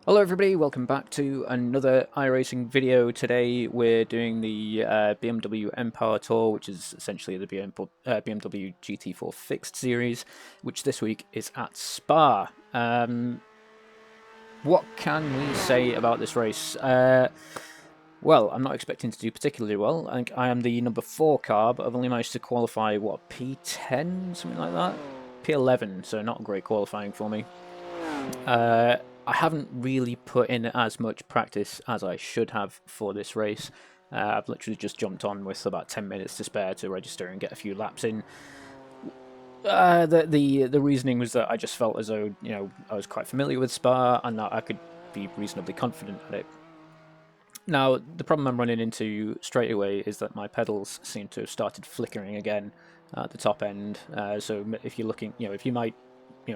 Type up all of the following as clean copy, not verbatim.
Hello everybody, welcome back to another iRacing video. Today we're doing the BMW M Power Tour, which is essentially the BMW GT4 Fixed Series, which this week is at Spa. What can we say about this race? Well, I'm not expecting to do particularly well. I think I am the number 4 car, but I've only managed to qualify, what, P10? Something like that? P11, so not great qualifying for me. I haven't really put in as much practice as I should have for this race. I've literally just jumped on with about 10 minutes to spare to register and get a few laps in. The reasoning was that I just felt as though, you know, I was quite familiar with Spa and that I could be reasonably confident at it. Now, the problem I'm running into straight away is that my pedals seem to have started flickering again at the top end. So if you're looking, you know, if you might,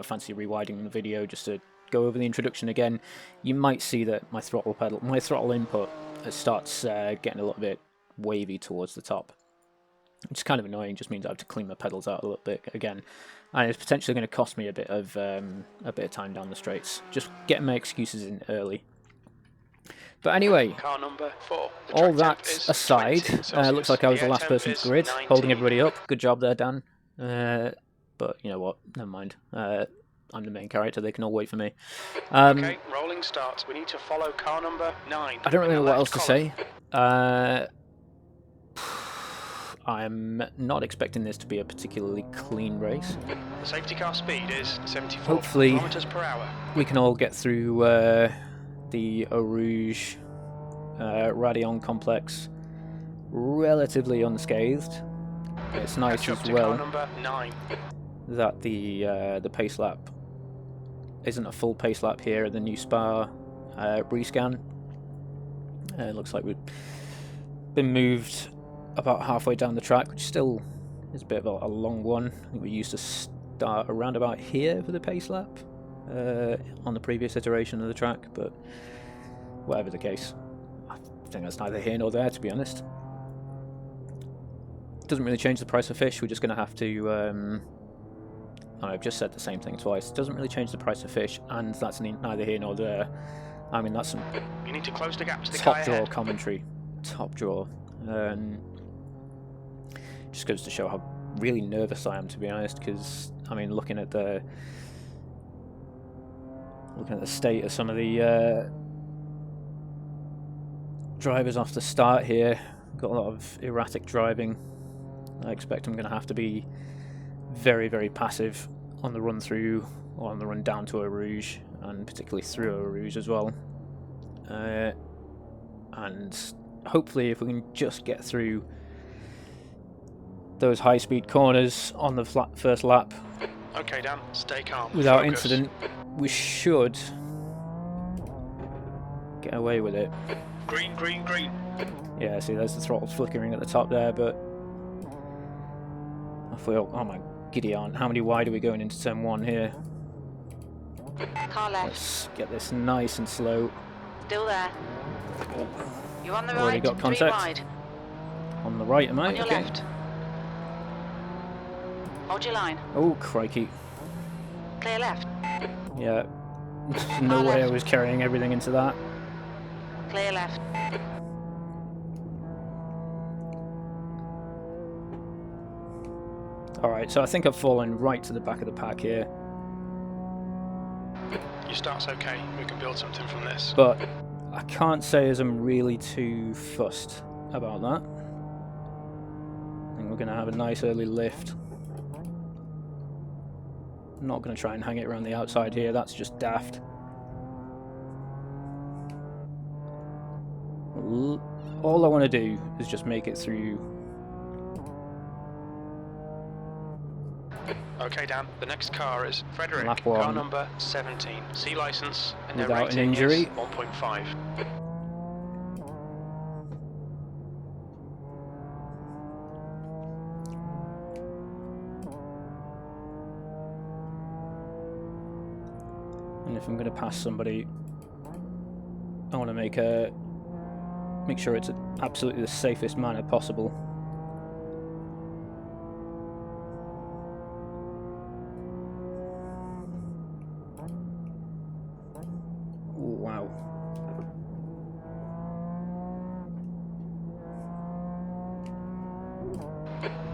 fancy rewinding the video just to go over the introduction again, you might see that my throttle input starts getting a little bit wavy towards the top, which is kind of annoying. Just means I have to clean my pedals out a little bit again, and it's potentially going to cost me a bit of time down the straights. Just getting my excuses in early. But anyway, car number 4. All that aside, looks like I was the last person to grid, holding everybody up. Good job there, Dan. But you know what? Never mind. I'm the main character. They can all wait for me. Okay, rolling starts. We need to follow car number 9. I don't really know what else to say. I'm not expecting this to be a particularly clean race. The safety car speed is 74 Hopefully, kilometers per hour. We can all get through the Eau Rouge Raidillon complex relatively unscathed. It's nice as well that the pace lap isn't a full pace lap here at the new Spa rescan. It looks like we've been moved about halfway down the track, which still is a bit of a long one. I think we used to start around about here for the pace lap on the previous iteration of the track, but whatever the case, I think that's neither here nor there, to be honest. Doesn't really change the price of fish. We're just going to have to I've just said the same thing twice. It doesn't really change the price of fish, and that's neither here nor there. I mean, that's some you need to close the gap to the top draw commentary. Top draw. Just goes to show how really nervous I am, to be honest, because I mean, looking at the state of some of the drivers off the start here, got a lot of erratic driving. I expect I'm going to have to be very, very passive on the run through or on the run down to Eau Rouge, and particularly through Eau Rouge as well. And hopefully, if we can just get through those high-speed corners on the first lap, okay, Dan, stay calm. Without incident, we should get away with it. Green, green, green. Yeah, see, there's the throttle flickering at the top there, but I feel, oh my giddy aunt, how many wide are we going into turn 1 here? Car left. Let's get this nice and slow. Still there. You're on the right. Already got contact. 3 wide. On the right, am I? On your left. Hold your line. Oh, crikey. Clear left. Yeah. No way I was carrying everything into that. Clear left. Alright, so I think I've fallen right to the back of the pack here. Your start's okay. We can build something from this. But I can't say as I'm really too fussed about that. I think we're going to have a nice early lift. I'm not going to try and hang it around the outside here, that's just daft. All I want to do is just make it through. Okay, Dan, the next car is Frederick, Lap 1. car number 17. C license, and their Without an rating injury. is 1.5. And if I'm going to pass somebody, I want to make sure it's absolutely the safest manner possible. Ooh, wow.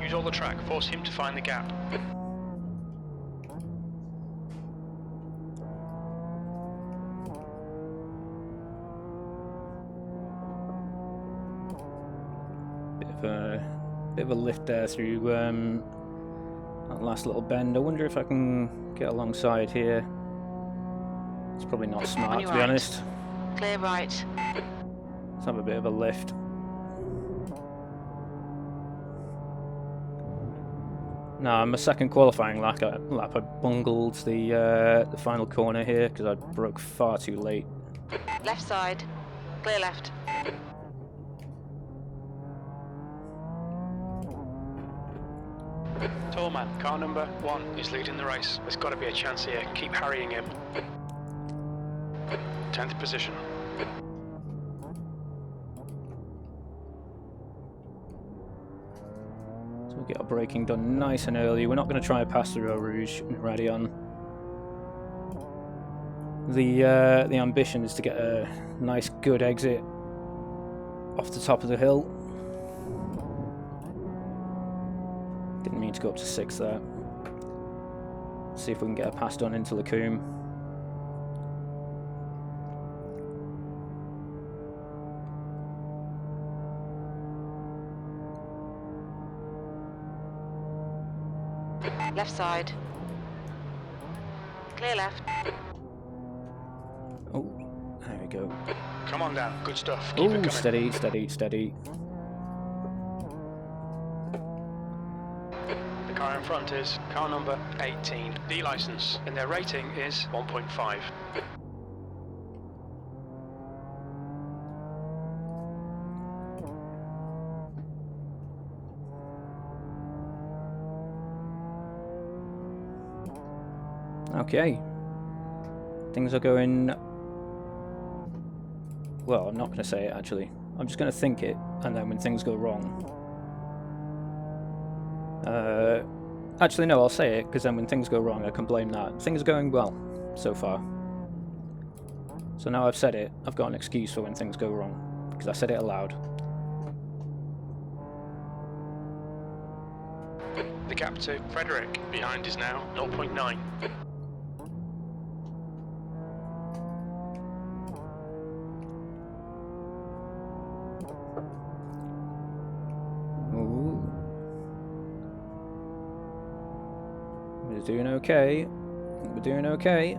Use all the track, force him to find the gap. Bit of a lift there through that last little bend. I wonder if I can get alongside here. It's probably not smart, to be honest. Clear right. Let's have a bit of a lift. No, my second qualifying lap, I bungled the final corner here because I broke far too late. Left side. Clear left. Tall man, car number 1 is leading the race. There's got to be a chance here. Keep harrying him. 10th position. So we'll get our braking done nice and early. We're not going to try and pass the Eau Rouge and Radion. The ambition is to get a nice good exit off the top of the hill. Didn't mean to go up to 6 there. See if we can get a pass done into Lacombe. Left side. Clear left. Oh, there we go. Come on down, good stuff. Keep it Oh, coming. steady, steady, steady. The car in front is car number 18, D license, and their rating is 1.5. Okay. Things are going... Well, I'm not going to say it, actually. I'm just going to think it, and then when things go wrong... Actually, no, I'll say it, because then when things go wrong, I can blame that. Things are going well, so far. So now I've said it, I've got an excuse for when things go wrong, because I said it aloud. The gap to Frederick behind is now 0.9. Ooh. We're doing okay. We're doing okay.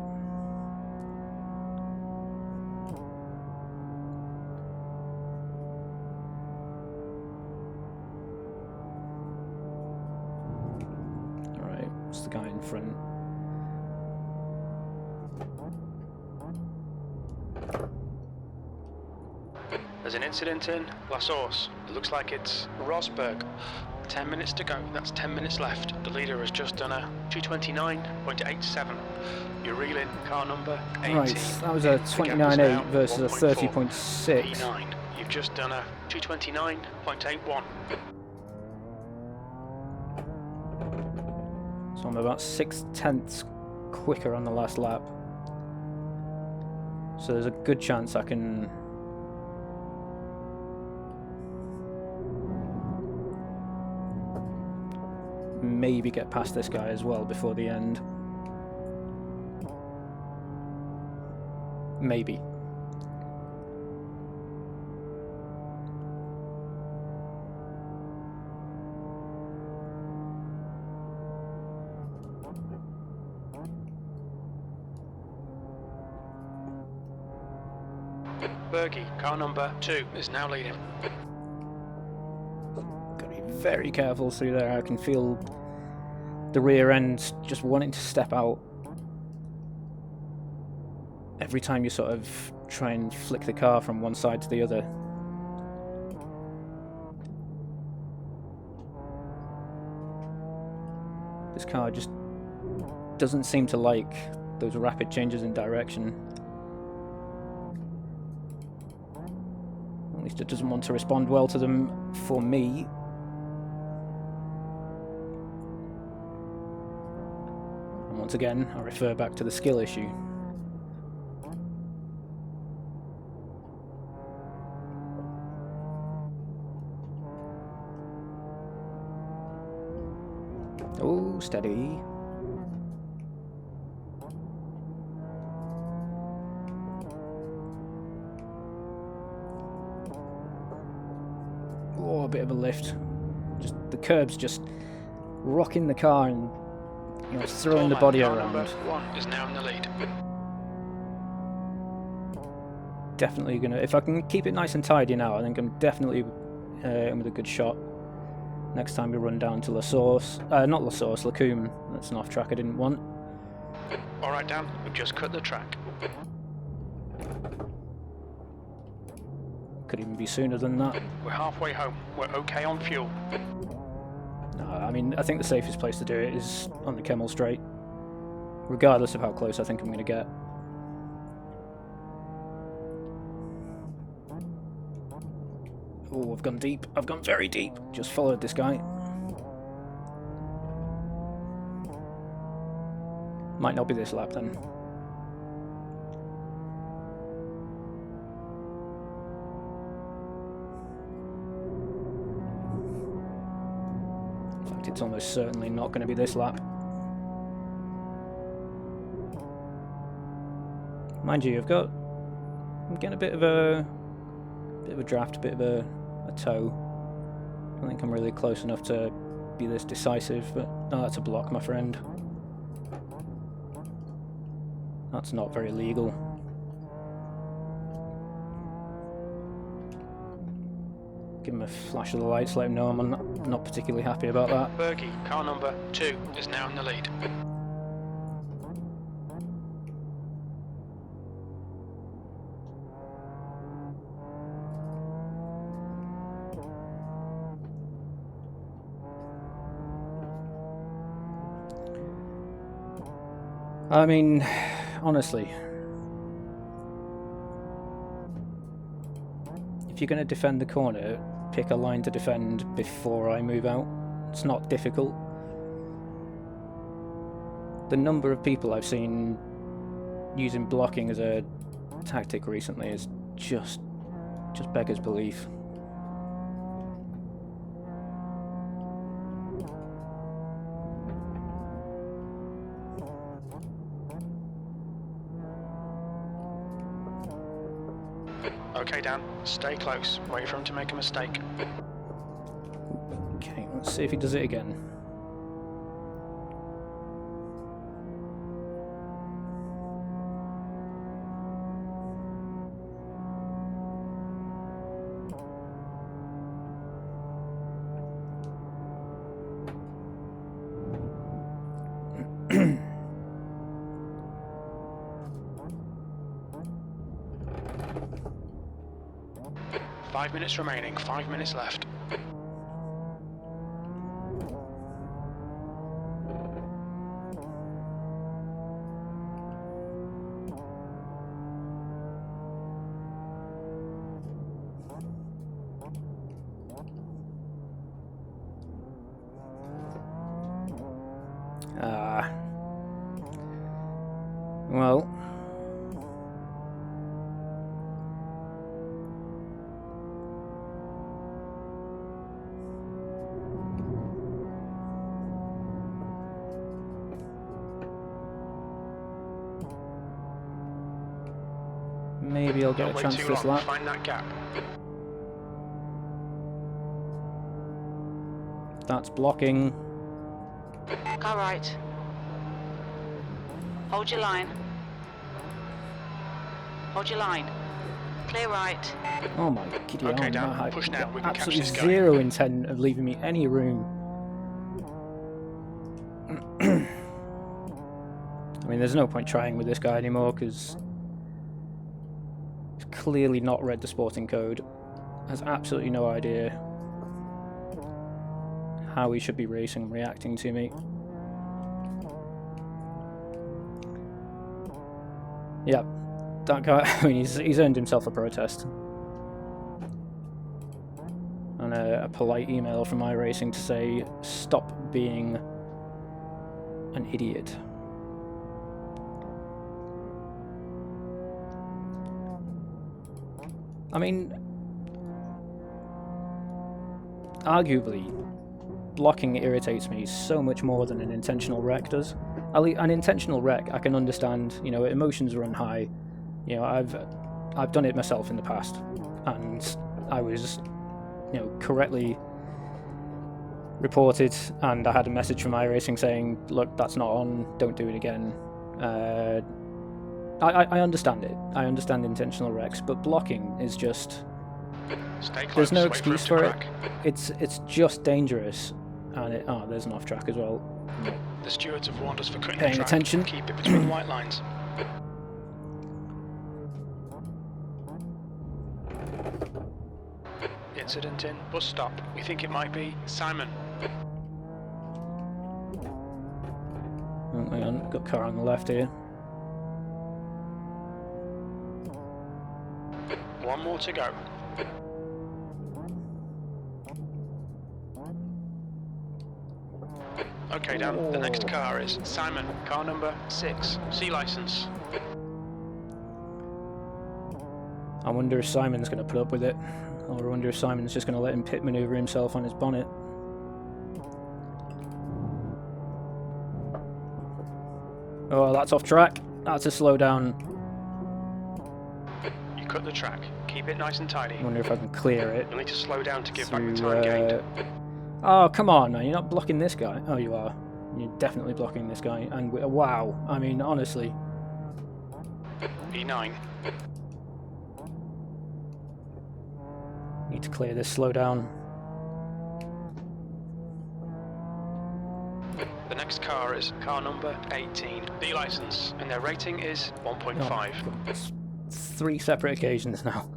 Alright, it's the guy in front. There's an incident in La Source. It looks like it's Rosberg. 10 minutes to go. That's 10 minutes left. The leader has just done a 229.87. You're reeling car number 18. Right, that was a 29.8 versus a 30.6. P9. You've just done a 229.81. So I'm about 6/10 quicker on the last lap. So there's a good chance I can maybe get past this guy as well before the end. Maybe. Bergie, car number 2, is now leading. Gotta be very careful through there. I can feel the rear end just wanting to step out every time you sort of try and flick the car from one side to the other. This car just doesn't seem to like those rapid changes in direction. At least it doesn't want to respond well to them for me. And once again, I refer back to the skill issue. Oh, steady. Oh, a bit of a lift. Just the curbs just rocking the car and throwing the body car around. number 1 is now in the lead. Definitely gonna, if I can keep it nice and tidy now, I think I'm definitely in with a good shot. Next time we run down to La Source, not La Source, Lacombe. That's an off track I didn't want. Alright Dan, we've just cut the track. Could even be sooner than that. We're halfway home. We're okay on fuel. No, I mean, I think the safest place to do it is on the Kemmel Straight, regardless of how close I think I'm going to get. Oh, I've gone deep. I've gone very deep. Just followed this guy. Might not be this lap then. In fact, it's almost certainly not going to be this lap. Mind you, I'm getting a bit of a draft, a bit of a toe. I don't think I'm really close enough to be this decisive, but no, that's a block, my friend. That's not very legal. Give him a flash of the lights, let him know I'm not particularly happy about that. Bergie, car number 2 is now in the lead. I mean, honestly, if you're going to defend the corner, pick a line to defend before I move out. It's not difficult. The number of people I've seen using blocking as a tactic recently is just beggars belief. Okay Dan, stay close. Wait for him to make a mistake. Okay, let's see if he does it again. Five minutes remaining, 5 minutes left. Well, maybe I'll get Don't a wait chance too this long, lap. find that gap. That's blocking. Car right. Hold your line. Hold your line. Clear right. Oh my giddy Okay, arm, Dan, that had push now, we can catch absolutely this guy. zero intent of leaving me any room. I mean, there's no point trying with this guy anymore because he's clearly not read the sporting code, has absolutely no idea how he should be racing and reacting to me. Yep, that guy, I mean, he's earned himself a protest. And a polite email from iRacing to say, stop being an idiot. I mean, arguably, blocking irritates me so much more than an intentional wreck does. An intentional wreck, I can understand. You know, emotions run high. You know, I've done it myself in the past, and I was, you know, correctly reported, and I had a message from iRacing saying, "Look, that's not on. Don't do it again." I understand it. I understand intentional wrecks, but blocking is just. There's no excuse for it. It's just dangerous, and there's an off track as well. The stewards have warned us for cutting Paying the track. attention. Keep it between the white lines. Incident in bus stop. We think it might be Simon. Oh, hang on, got a car on the left here. One more to go. Okay, Dan, the next car is Simon, car number 6, C license. I wonder if Simon's going to put up with it, or I wonder if Simon's just going to let him pit maneuver himself on his bonnet. Oh, that's off track. That's a slowdown. You cut the track. Keep it nice and tidy. I wonder if I can clear it. You'll need to slow down to give back the time gained. Oh, come on, man. You're not blocking this guy. Oh, you are. You're definitely blocking this guy. And wow. I mean, honestly. E9. Need to clear this slowdown. The next car is car number 18, B license, and their rating is 1.5. Oh, it's 3 separate occasions now.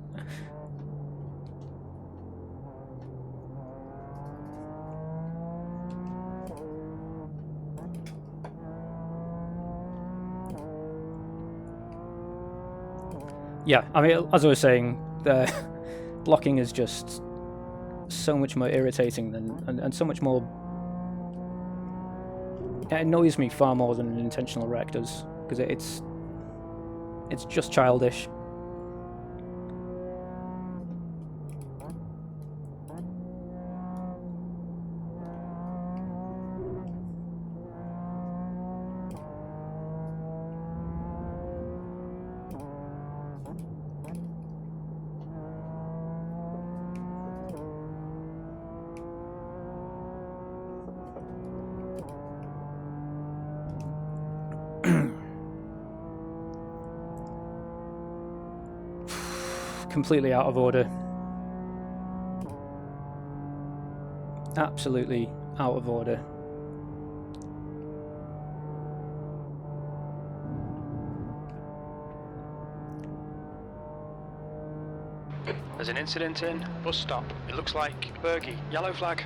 Yeah, I mean, as I was saying, the blocking is just so much more irritating and so much more. It annoys me far more than an intentional wreck does, because it's just childish. Completely out of order. Absolutely out of order. There's an incident in bus stop. It looks like Bergie. Yellow flag.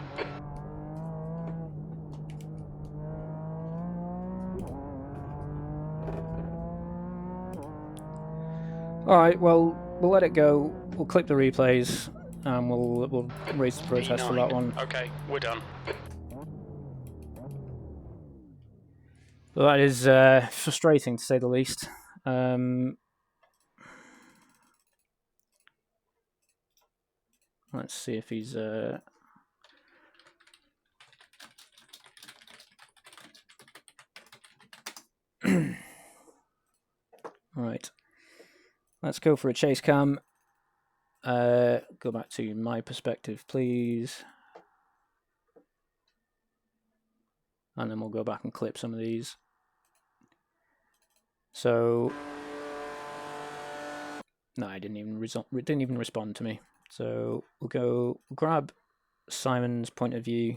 Alright, well, we'll let it go. We'll clip the replays, and we'll raise the protest E9. for that one. Okay, we're done. But that is frustrating, to say the least. Let's see if he's... Right. Let's go for a chase cam. Go back to my perspective, please. And then we'll go back and clip some of these. So... No, it didn't even respond to me. So we'll go grab Simon's point of view,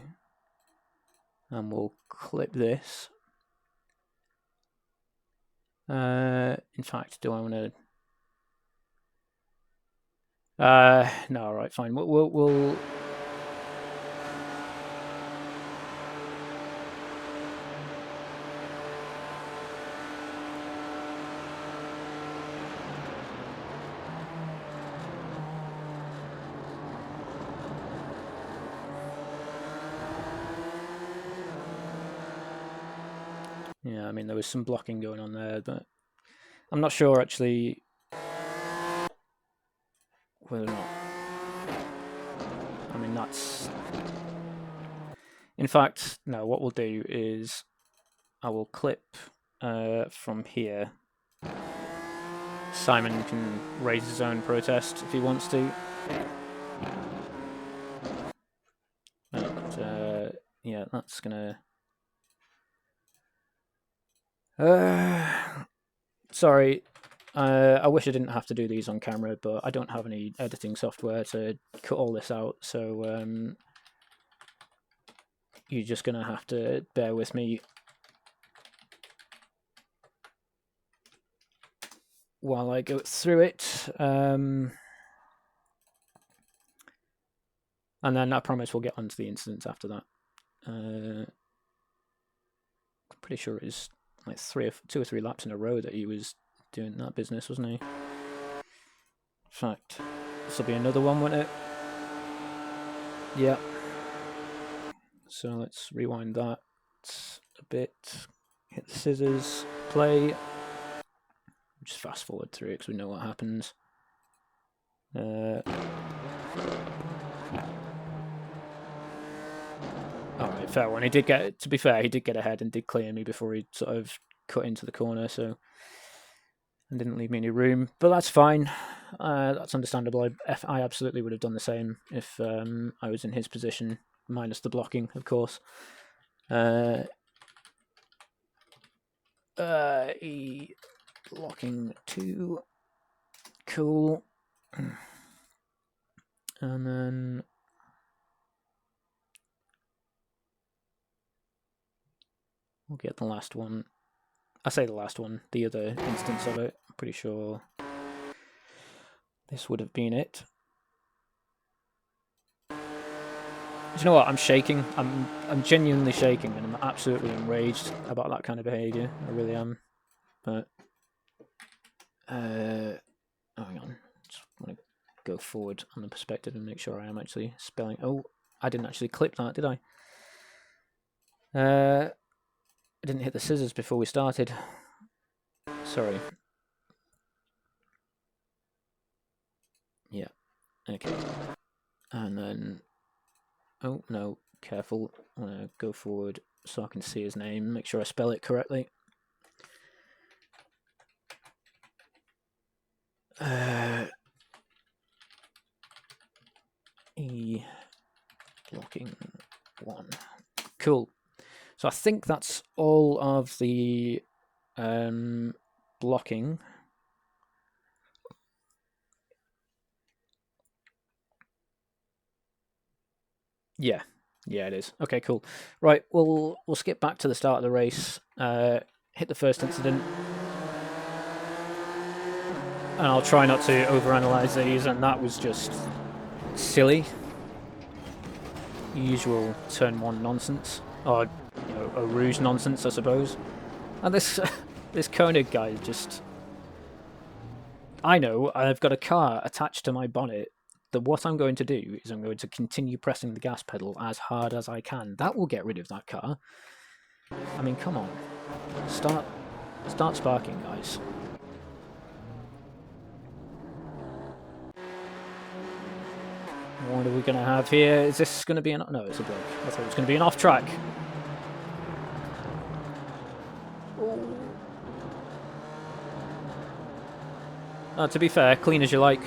and we'll clip this. In fact, do I want to? No, all right, fine. We'll Yeah, I mean, there was some blocking going on there, but I'm not sure actually whether or not. I mean, that's... In fact, no, what we'll do is I will clip from here. Simon can raise his own protest if he wants to. But, yeah, that's gonna... sorry, I wish I didn't have to do these on camera, but I don't have any editing software to cut all this out, so you're just gonna have to bear with me while I go through it. And then I promise we'll get onto the incidents after that. I'm pretty sure it was like 2 or 3 laps in a row that he was doing that business, wasn't he? In fact, this will be another one, won't it? Yeah. So let's rewind that a bit. Hit the scissors, play. Just fast forward through it because we know what happens. Alright, fair one. He did get, to be fair, he did get ahead and did clear me before he sort of cut into the corner, so and didn't leave me any room. But that's fine. That's understandable. I absolutely would have done the same if I was in his position, minus the blocking, of course. Blocking 2. Cool. And then we'll get the last one. I say the last one, the other instance of it. I'm pretty sure this would have been it. Do you know what? I'm shaking. I'm genuinely shaking, and I'm absolutely enraged about that kind of behaviour. I really am. But hang on. Just want to go forward on the perspective and make sure I am actually spelling. Oh, I didn't actually clip that, did I? I didn't hit the scissors before we started. Sorry. Yeah. Okay. And then... Oh, no. Careful. I'm going to go forward so I can see his name. Make sure I spell it correctly. Blocking 1. Cool. So I think that's all of the blocking. Yeah, it is. Okay, cool. Right, we'll skip back to the start of the race. Hit the first incident, and I'll try not to overanalyze these. And that was just silly, usual turn 1 nonsense, or you know, a rouge nonsense, I suppose. And this this Koenig guy just... I know I've got a car attached to my bonnet. That what I'm going to do is I'm going to continue pressing the gas pedal as hard as I can. That will get rid of that car. I mean, come on. Start sparking, guys. What are we going to have here? Is this going to be an... No, it's a break. I thought it was going to be an off-track. To be fair, clean as you like.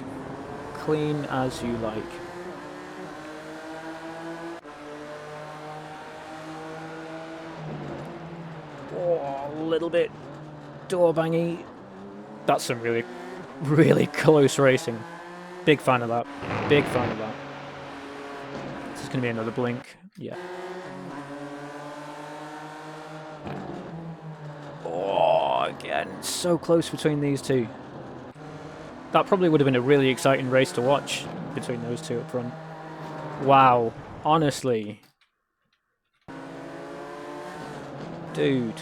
Clean as you like. Oh, a little bit door bangy. That's some really, really close racing. Big fan of that. Big fan of that. This is going to be another blink. Yeah. Oh, again, so close between these two. That probably would have been a really exciting race to watch between those two up front. Wow, honestly. Dude,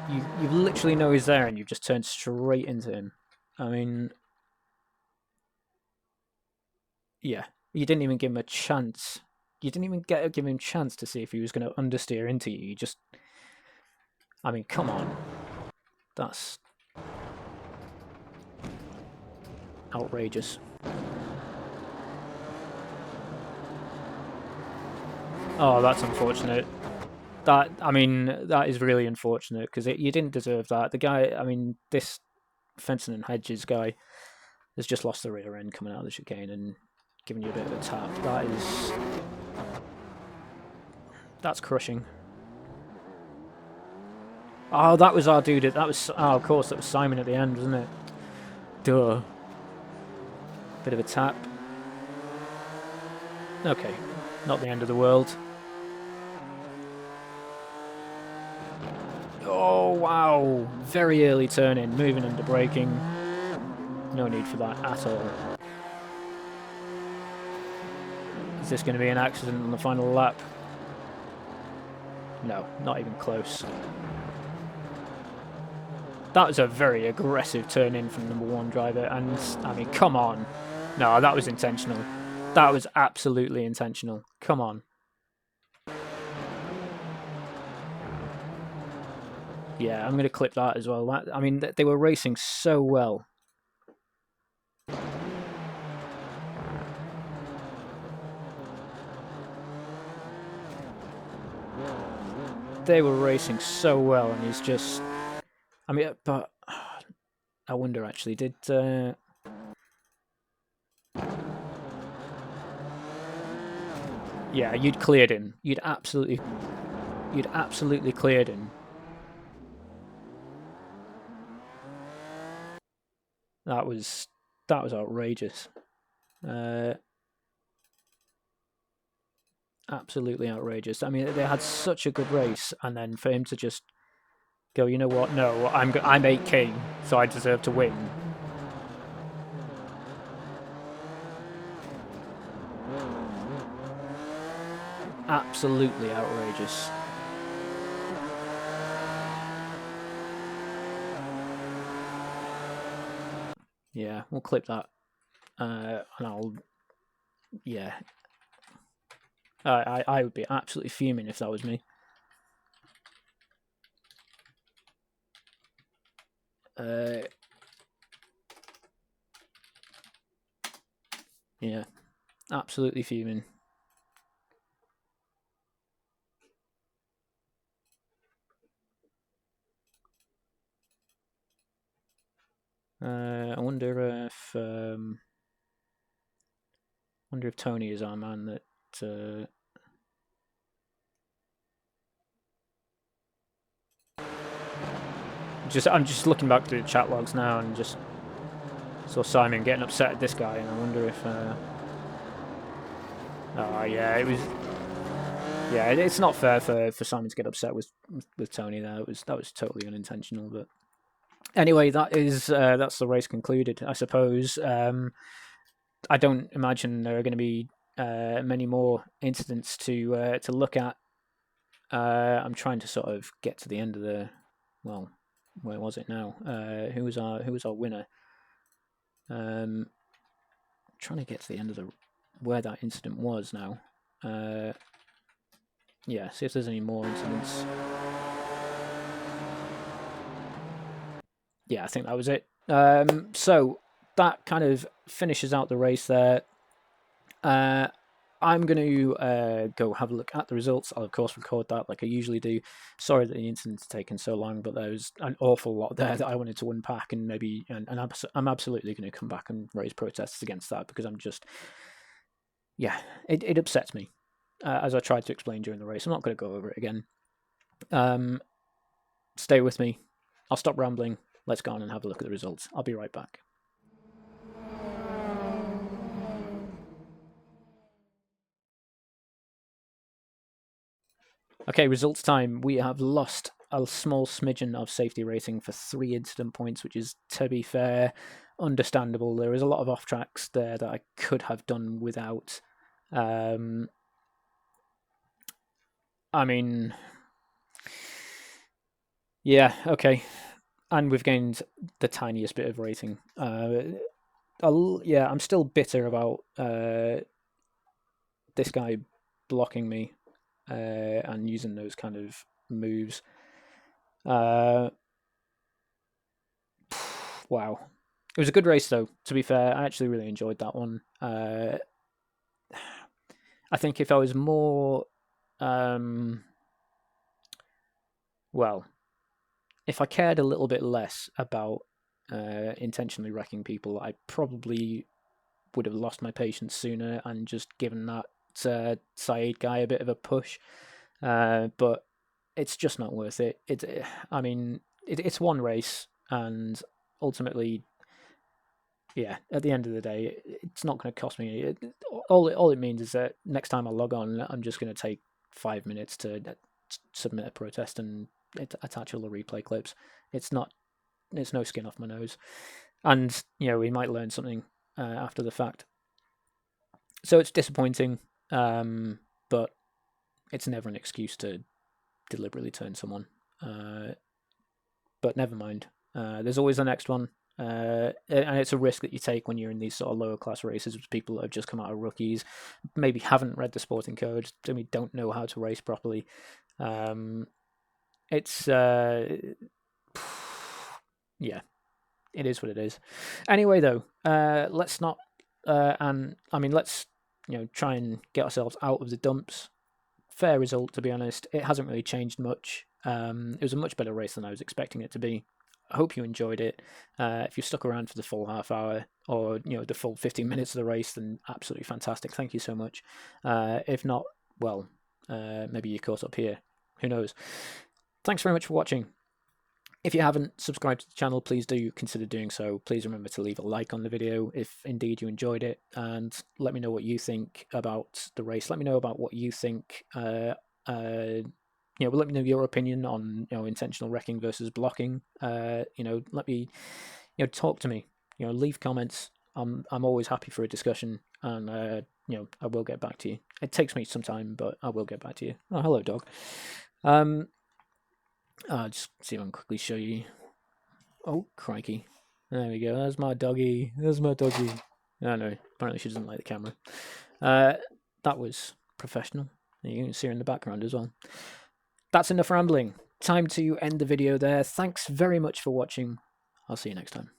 you literally know he's there and you've just turned straight into him. I mean, yeah, you didn't even give him a chance. You didn't even give him a chance to see if he was going to understeer into you. You just, I mean, come on. That's outrageous. Oh, that's unfortunate. I mean, that is really unfortunate because you didn't deserve that. The guy, I mean, this Fenton and Hedges guy has just lost the rear end coming out of the chicane and giving you a bit of a tap. That's crushing. Oh, that was our dude. That was, oh, of course, that was Simon at the end, wasn't it? Duh. Bit of a tap. Okay, not the end of the world. Oh, wow. Very early turn in, moving under braking. No need for that at all. Is this going to be an accident on the final lap? No, not even close. That was a very aggressive turn in from number one driver, and I mean, come on. No, that was intentional. That was absolutely intentional. Come on. Yeah, I'm going to clip that as well. I mean, they were racing so well. They were racing so well, and he's just... I mean, but... I wonder, actually, did... Yeah, you'd cleared him. You'd absolutely cleared him. That was outrageous. Absolutely outrageous. I mean, they had such a good race, and then for him to just go, you know what? No, I'm 8K, so I deserve to win. Absolutely outrageous. Yeah, we'll clip that, and I'll. Yeah, I would be absolutely fuming if that was me. Yeah, absolutely fuming. I wonder if Tony is our man that. I'm just looking back through the chat logs now and just saw Simon getting upset at this guy, and I wonder if. Oh yeah, it was. Yeah, it's not fair for Simon to get upset with Tony there. That was totally unintentional, but anyway, that's the race concluded, I suppose. I don't imagine there are going to be many more incidents to look at. I'm trying to sort of get to the end of the. Well, where was it now? Who was our winner? Trying to get to the end of where that incident was now. Yeah, see if there's any more incidents. Yeah, I think that was it. So that kind of finishes out the race there. I'm going to go have a look at the results. I'll, of course, record that like I usually do. Sorry that the incident's taken so long, but there was an awful lot there that I wanted to unpack, and maybe, and I'm absolutely going to come back and raise protests against that, because I'm just, yeah, it upsets me, as I tried to explain during the race. I'm not going to go over it again. Stay with me. I'll stop rambling. Let's go on and have a look at the results. I'll be right back. Okay, results time. We have lost a small smidgen of safety rating for 3 incident points, which is, to be fair, understandable. There is a lot of off tracks there that I could have done without. I mean, yeah, okay. And we've gained the tiniest bit of rating. Yeah, I'm still bitter about this guy blocking me and using those kind of moves. Wow. It was a good race, though, to be fair. I actually really enjoyed that one. I think if I was more well, if I cared a little bit less about intentionally wrecking people, I probably would have lost my patience sooner and just given that Saeed guy a bit of a push. But it's just not worth it. It's one race, and ultimately, yeah, at the end of the day, it's not going to cost me. All it means is that next time I log on, I'm just going to take 5 minutes to submit a protest and attach all the replay clips. It's no skin off my nose, and we might learn something after the fact. So it's disappointing, but it's never an excuse to deliberately turn someone. But never mind. There's always the next one. And it's a risk that you take when you're in these sort of lower class races with people that have just come out of rookies, maybe haven't read the sporting code, maybe don't know how to race properly. It's yeah, it is what it is. Anyway, though, let's not let's try and get ourselves out of the dumps. Fair result, to be honest. It hasn't really changed much. It was a much better race than I was expecting it to be. I hope you enjoyed it. If you stuck around for the full half hour or the full 15 minutes of the race, then absolutely fantastic. Thank you so much. If not, well, maybe you caught up here. Who knows? Thanks very much for watching. If you haven't subscribed to the channel, please do consider doing so. Please remember to leave a like on the video if indeed you enjoyed it, and let me know what you think about the race. Let me know about what you think. Let me know your opinion on intentional wrecking versus blocking. Let me talk to me. Leave comments. I'm always happy for a discussion, and I will get back to you. It takes me some time, but I will get back to you. Oh, hello, dog. I'll just see if I can quickly show you. Oh, crikey. There we go. There's my doggy. There's my doggy. Oh, no. Apparently she doesn't like the camera. That was professional. You can see her in the background as well. That's enough rambling. Time to end the video there. Thanks very much for watching. I'll see you next time.